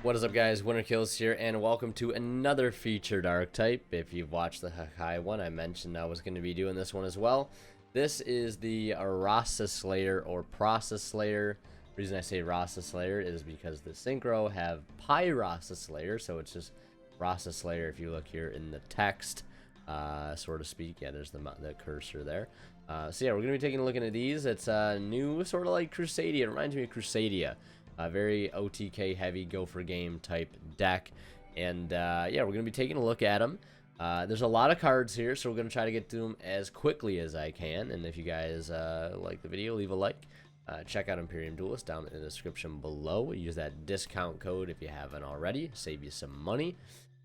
What is up, guys? Winter Kills here, and welcome to another featured archetype. If you've watched the Hakai one, I mentioned I was going to be doing this one as well. This is the Raza Slayer or Processlayers. The reason I say Raza Slayer is because the Synchro have Pi Raza Slayer, so it's just Raza Slayer if you look here in the text, so to speak. Yeah, there's the cursor there. So yeah, we're going to be taking a look into these. It's a new sort of like Crusadia. It reminds me of Crusadia. Very OTK heavy, go for game type deck. And yeah, we're going to be taking a look at them. There's a lot of cards here, so we're going to try to get to them as quickly as I can. And if you guys like the video, leave a like. Check out Imperium Duelist down in the description below. Use that discount code if you haven't already. Save you some money.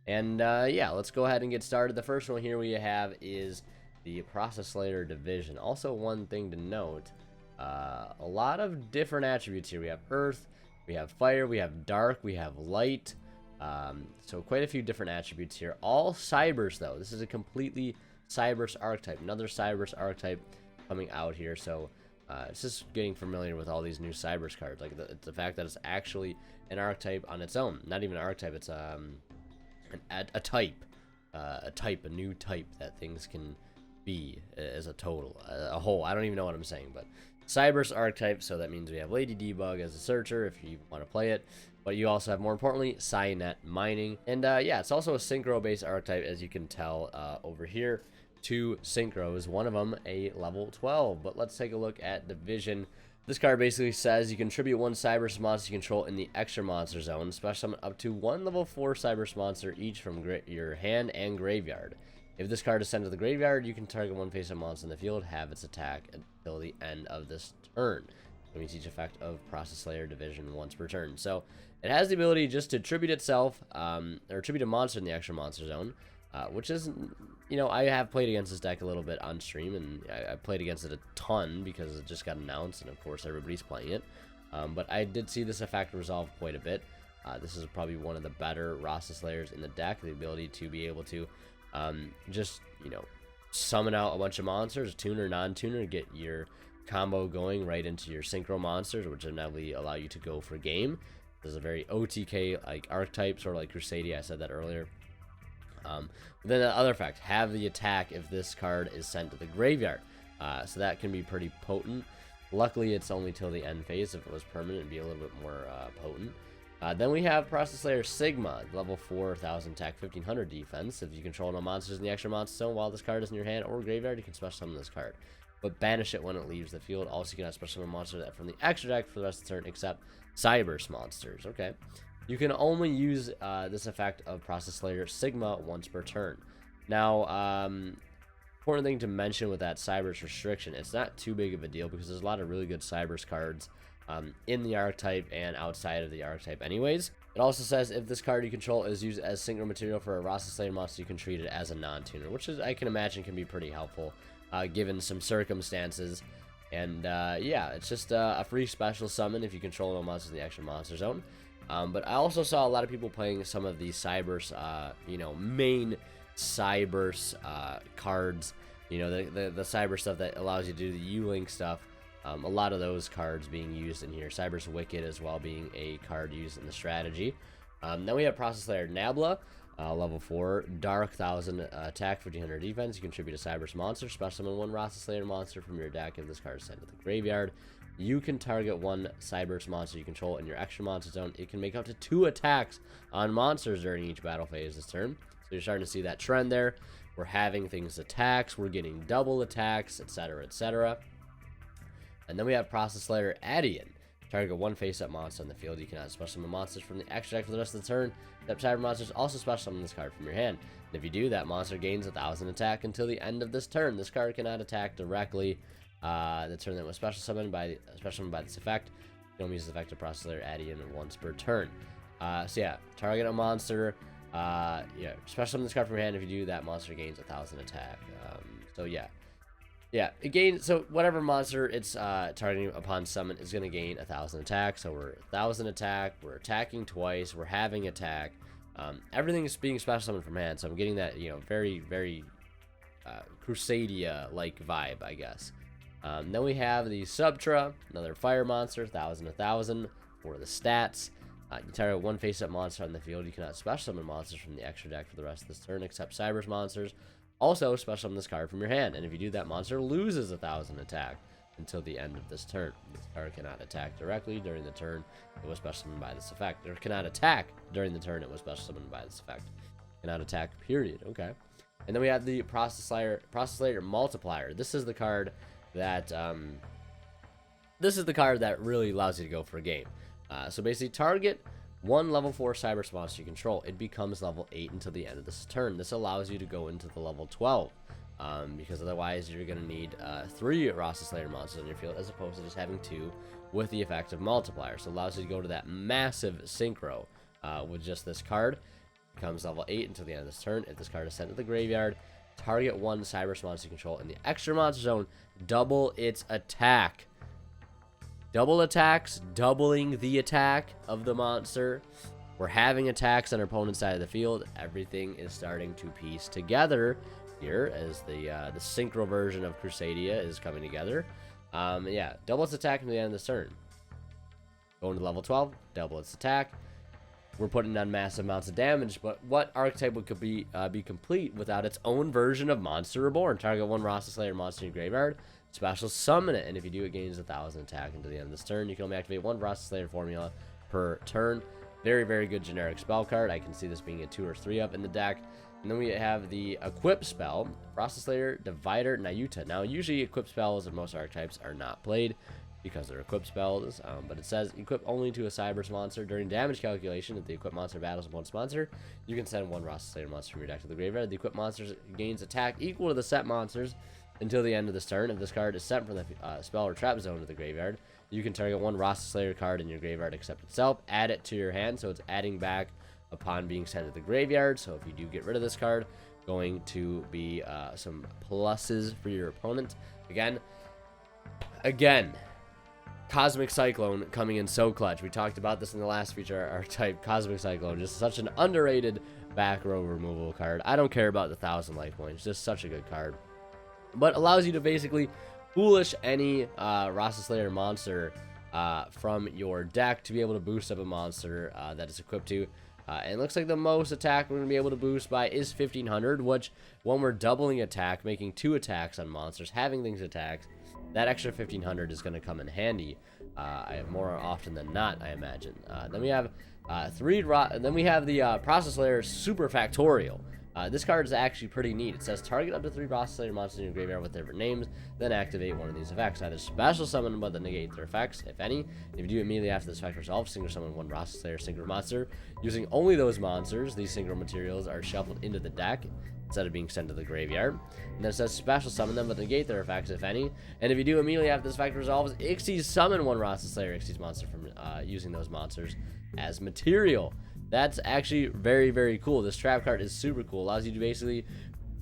And yeah, let's go ahead and get started. The first one here we have is the Processlayers division. Also, one thing to note, a lot of different attributes here. We have Earth, we have Fire, we have Dark, we have Light. So quite a few different attributes here. All Cybers, though. This is a completely Cybers archetype. Another Cybers archetype coming out here. So it's just getting familiar with all these new Cybers cards. Like the fact that it's actually an archetype on its own. Not even an archetype. It's a type. A new type that things can be as a total, a whole. I don't even know what I'm saying, but Cybers archetype, so that means we have Lady Debug as a searcher if you want to play it, but you also have, more importantly, Cyanet mining. And yeah, it's also a Synchro based archetype, as you can tell over here. 2 Synchros, one of them a level 12. But let's take a look at Division. This card basically says you contribute 1 Cybers monster you control in the extra monster zone, special summon up to 1 level 4 Cybers monster each from your hand and graveyard. If this card is sent to the graveyard, you can target 1 face-up monster in the field, have its attack until the end of this turn. That means each effect of Processlayers division once per turn. So it has the ability just to tribute itself, or tribute a monster in the extra monster zone, which is, you know, I have played against this deck a little bit on stream, and I played against it a ton because it just got announced, and of course everybody's playing it. But I did see this effect resolve quite a bit. This is probably one of the better Processlayers in the deck, the ability to be able to just, you know, summon out a bunch of monsters, tuner, non-tuner, get your combo going right into your synchro monsters, which inevitably allow you to go for game. This is a very OTK like archetype, sort of like Crusadia. I said that earlier. Then the other fact, have the attack if this card is sent to the graveyard. So that can be pretty potent. Luckily, it's only till the end phase. If it was permanent, it'd be a little bit more potent. Then we have Processlayers Sigma, level 4,000 attack, 1,500 defense. If you control no monsters in the extra monster zone while this card is in your hand or graveyard, you can special summon this card, but banish it when it leaves the field. Also, you cannot special summon a monster from the extra deck for the rest of the turn except Cybers monsters. Okay. You can only use this effect of Processlayers Sigma once per turn. Now, important thing to mention with that Cybers restriction, it's not too big of a deal because there's a lot of really good Cybers cards in the archetype and outside of the archetype anyways. It also says if this card you control is used as synchro material for a Processlayers monster, you can treat it as a non-tuner, which is, I can imagine, can be pretty helpful given some circumstances. And yeah, it's just a free special summon if you control no monsters in the extra monster zone. But I also saw a lot of people playing some of the Cybers, you know, main Cybers cards, you know, the Cyber stuff that allows you to do the U-Link stuff. A lot of those cards being used in here. Cybers Wicked as well being a card used in the strategy. Then we have Processlayers Nabla, level 4, Dark 1,000 attack, 1,500 defense. You contribute a Cybers monster, special summon 1 Processlayers monster from your deck if this card is sent to the graveyard. You can target 1 Cybers monster you control in your extra monster zone. It can make up to 2 attacks on monsters during each battle phase this turn. So you're starting to see that trend there. We're having things attacks, we're getting double attacks, etc., etc. And then we have Processlayers Adian. Target 1 face-up monster on the field. You cannot special summon monsters from the extra deck for the rest of the turn. That Cyber monsters also special summon this card from your hand. And if you do, that monster gains 1,000 attack until the end of this turn. This card cannot attack directly the turn that was special summoned by this effect. You can only use the effect of Processlayers Adian once per turn. So yeah, target a monster. Yeah, special summon this card from your hand. If you do, that monster gains 1,000 attack. So yeah. Yeah, it gains, so whatever monster it's targeting upon summon is going to gain 1,000 attack. So we're 1,000 attack, we're attacking twice, we're having attack. Everything is being special summoned from hand, so I'm getting that, you know, very, very Crusadia-like vibe, I guess. Then we have the Subtra, another fire monster, 1,000 for the stats. You target one face-up monster on the field. You cannot special summon monsters from the extra deck for the rest of this turn, except Cyber's monsters. Also, special summon this card from your hand, and if you do, that monster loses 1,000 attack until the end of this turn. This card cannot attack directly during the turn it was special summoned by this effect. Or cannot attack during the turn it was special summoned by this effect. Cannot attack, period. Okay. And then we have the Processlayers Multiplier. This is the card that really allows you to go for a game. So basically, target one level 4 Cyber monster you control. It becomes level 8 until the end of this turn. This allows you to go into the level 12. Because otherwise you're going to need 3 Processlayers monsters on your field as opposed to just having 2 with the effect of Multiplier. So it allows you to go to that massive Synchro with just this card. Becomes level 8 until the end of this turn. If this card is sent to the graveyard, target one Cyber monster you control in the extra monster zone. Double its attack. Double attacks, doubling the attack of the monster. We're having attacks on our opponent's side of the field. Everything is starting to piece together here as the Synchro version of Crusadia is coming together. Yeah, double its attack until the end of this turn. Going to level 12, double its attack. We're putting on massive amounts of damage, but what archetype would be complete without its own version of Monster Reborn? Target one Processlayers monster in your graveyard, special summon it, and if you do, it gains 1,000 attack until the end of this turn. You can only activate one Processlayers formula per turn. Very, very good generic spell card. I can see this being a 2 or 3 up in the deck. And then we have the equip spell, Processlayers Divider Nayuta. Now, usually equip spells in most archetypes are not played because they're equip spells, but it says equip only to a Cyber's monster. During damage calculation, if the equip monster battles one sponsor, you can send one Processlayers monster from your deck to the graveyard. The equip monster gains attack equal to the set monsters until the end of this turn. If this card is sent from the spell or trap zone to the graveyard, you can target one Processlayers card in your graveyard except itself, add it to your hand, so it's adding back upon being sent to the graveyard. So if you do get rid of this card, going to be some pluses for your opponent. Again, Cosmic Cyclone coming in so clutch. We talked about this in the last feature archetype. Cosmic Cyclone, just such an underrated back row removal card. I don't care about the 1,000 life points, just such a good card. But allows you to basically foolish any Processlayers monster from your deck to be able to boost up a monster that is equipped to. And it looks like the most attack we're going to be able to boost by is 1,500, which when we're doubling attack, making 2 attacks on monsters, having things attack, that extra 1,500 is going to come in handy more often than not, I imagine. Then we have the Processlayers Super Factorial. This card is actually pretty neat. It says target up to 3 Processlayers monsters in your graveyard with different names, then activate one of these effects. Either special summon but then negate their effects, if any. If you do immediately after this effect resolves, Synchro summon one Processlayers Synchro monster. Using only those monsters, these Synchro materials are shuffled into the deck instead of being sent to the graveyard. And then it says special summon them but negate their effects, if any. And if you do immediately after this effect resolves, Xyz summon one Processlayers Xyz monster from using those monsters as material. That's actually very, very cool. This trap card is super cool. Allows you to basically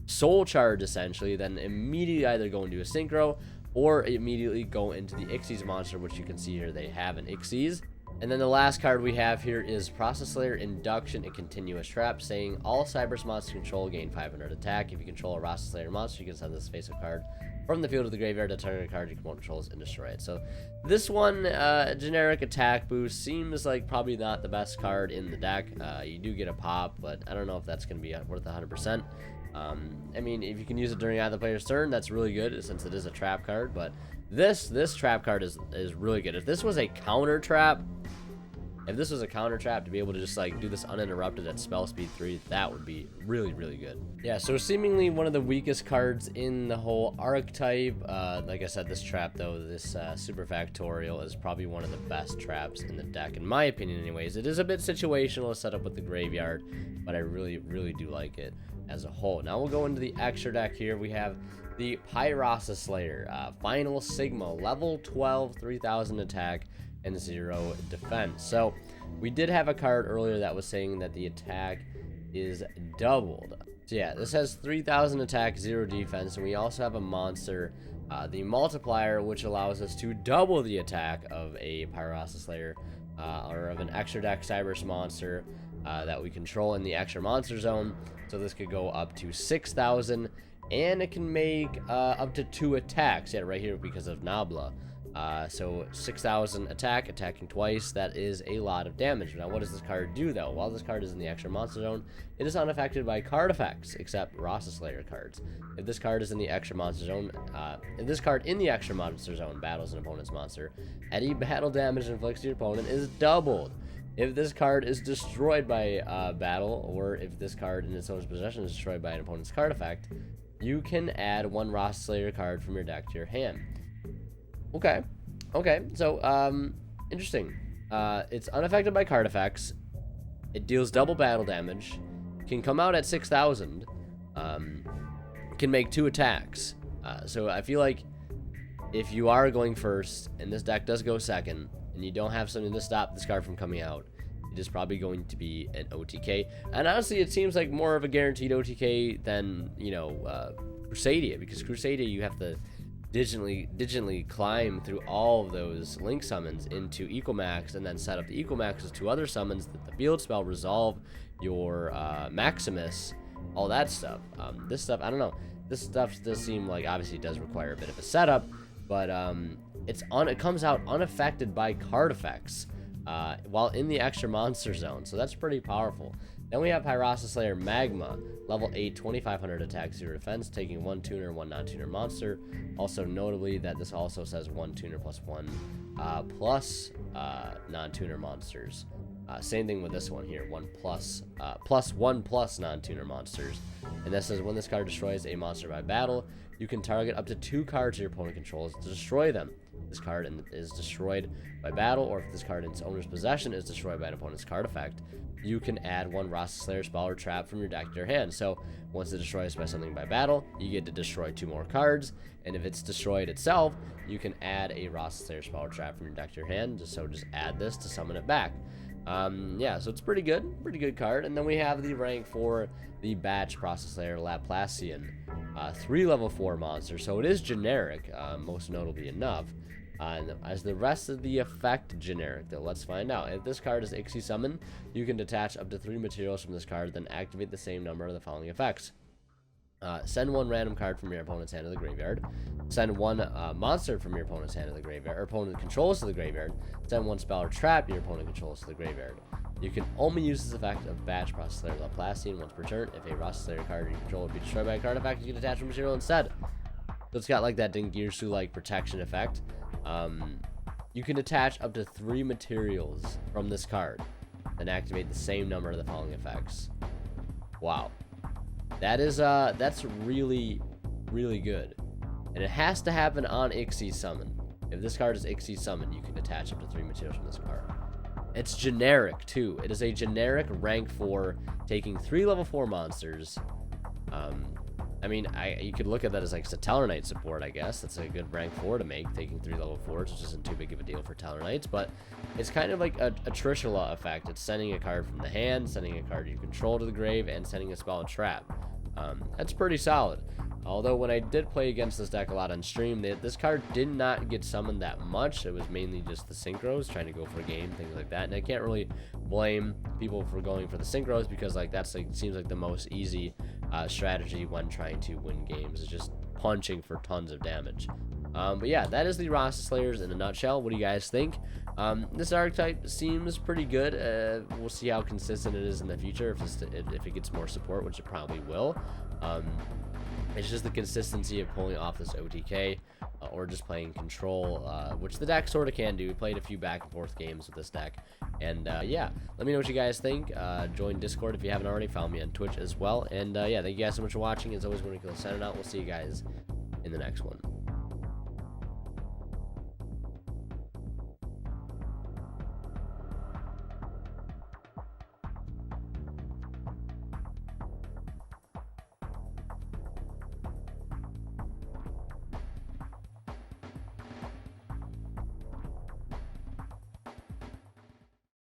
soul charge, essentially, then immediately either go into a Synchro or immediately go into the Xyz monster, which you can see here they have an Xyz. And then the last card we have here is Processlayers Induction, a continuous trap, saying all Cyber's monster control gain 500 attack. If you control a Processlayers monster, you can send this face-up card from the field to the graveyard to target a card you controls and destroy it. So this one, generic attack boost, seems like probably not the best card in the deck. You do get a pop, but I don't know if that's going to be worth 100%. I mean, if you can use it during either player's turn, that's really good since it is a trap card. But this trap card is really good. If this was a counter trap, to be able to just like do this uninterrupted at spell speed 3, that would be really, really good. Yeah, so seemingly one of the weakest cards in the whole archetype. Like I said, this trap though, this Super Factorial is probably one of the best traps in the deck, in my opinion anyways. It is a bit situational to set up with the graveyard, but I really, really do like it as a whole. Now we'll go into the extra deck here. We have the Processlayers, Final Sigma, level 12, 3,000 attack, and 0 defense. So we did have a card earlier that was saying that the attack is doubled. So yeah, this has 3,000 attack, 0 defense, and we also have a monster, the Multiplier, which allows us to double the attack of a Processlayers or of an extra deck Cyber's monster that we control in the extra monster zone. So this could go up to 6,000, and it can make up to 2 attacks. Yeah, right here because of Nabla. So 6,000 attack, attacking twice, that is a lot of damage. Now what does this card do though? While this card is in the extra monster zone, it is unaffected by card effects, except Processlayers cards. If this card is in the extra monster zone, if this card in the extra monster zone battles an opponent's monster, any battle damage inflicted to your opponent is doubled. If this card is destroyed by battle, or if this card in its owner's possession is destroyed by an opponent's card effect, you can add one Processlayers card from your deck to your hand. Okay, so, interesting. It's unaffected by card effects. It deals double battle damage. Can come out at 6,000. Can make 2 attacks. So I feel like if you are going first, and this deck does go second, and you don't have something to stop this card from coming out, it is probably going to be an OTK. And honestly, it seems like more of a guaranteed OTK than, you know, Crusadia, because Crusadia, you have to digitally climb through all of those link summons into Equamax, and then set up the Equamax as 2 other summons that the field spell resolve your Maximus, all that stuff. This stuff, I don't know. This stuff does seem like, obviously it does require a bit of a setup, but it comes out unaffected by card effects while in the extra monster zone, so that's pretty powerful. Then we have Processlayers Magma, level 8, 2,500 attack, 0 defense, taking 1 tuner, 1 non-tuner monster. Also notably that this also says 1 tuner plus 1 non-tuner monsters. Same thing with this one here, 1 plus 1 plus non-tuner monsters. And this says when this card destroys a monster by battle, you can target up to 2 cards your opponent controls to destroy them. This card is destroyed by battle, or if this card in its owner's possession is destroyed by an opponent's card effect, you can add 1 Processlayers spell or trap from your deck to your hand. So once it destroys by something by battle, you get to destroy 2 more cards, and if it's destroyed itself, you can add a Processlayers spell or trap from your deck to your hand. So just add this to summon it back. Yeah, so it's pretty good card. And then we have the rank for the Batch Processlayers Laplacian, 3 level 4 monster. So it is generic, most notably enough. And as the rest of the effect generic, though, let's find out. If this card is Ixie Summon, you can detach up to 3 materials from this card, then activate the same number of the following effects. Send 1 random card from your opponent's hand to the graveyard. Send 1 monster from your opponent's hand to the graveyard, or opponent controls to the graveyard. Send 1 spell or trap your opponent controls to the graveyard. You can only use this effect of Batch Processlayers Laplacian once per turn. If a Processlayers card you control would be destroyed by a card effect, you can attach a material instead. So it's got like that Dingirsu-like protection effect. You can attach up to 3 materials from this card, then activate the same number of the following effects. Wow, that is that's really good, and it has to happen on Ixie Summon. If this card is Ixie Summon, you can attach up to 3 materials from this card. It's generic too. It is a generic rank 4, taking 3 level 4 monsters. I mean, you could look at that as like Tellarknight support, I guess. That's a good rank 4 to make, taking 3 level 4s, which isn't too big of a deal for Tellarknights, but it's kind of like a Trishula effect. It's sending a card from the hand, sending a card you control to the grave, and sending a spell and trap. That's pretty solid. Although when I did play against this deck a lot on stream, this card did not get summoned that much. It was mainly just the Synchros, trying to go for a game, things like that. And I can't really blame people for going for the Synchros, because like that's like seems like the most easy strategy when trying to win games, is just punching for tons of damage. But yeah, that is the Processlayers in a nutshell. What do you guys think? This archetype seems pretty good. We'll see how consistent it is in the future, if it gets more support, which it probably will. It's just the consistency of pulling off this OTK, or just playing control, which the deck sort of can do. We played a few back and forth games with this deck, and yeah, let me know what you guys think. Join Discord if you haven't already. Follow me on Twitch as well, and yeah, thank you guys so much for watching. As always, we're going to sign out. We'll see you guys in the next one.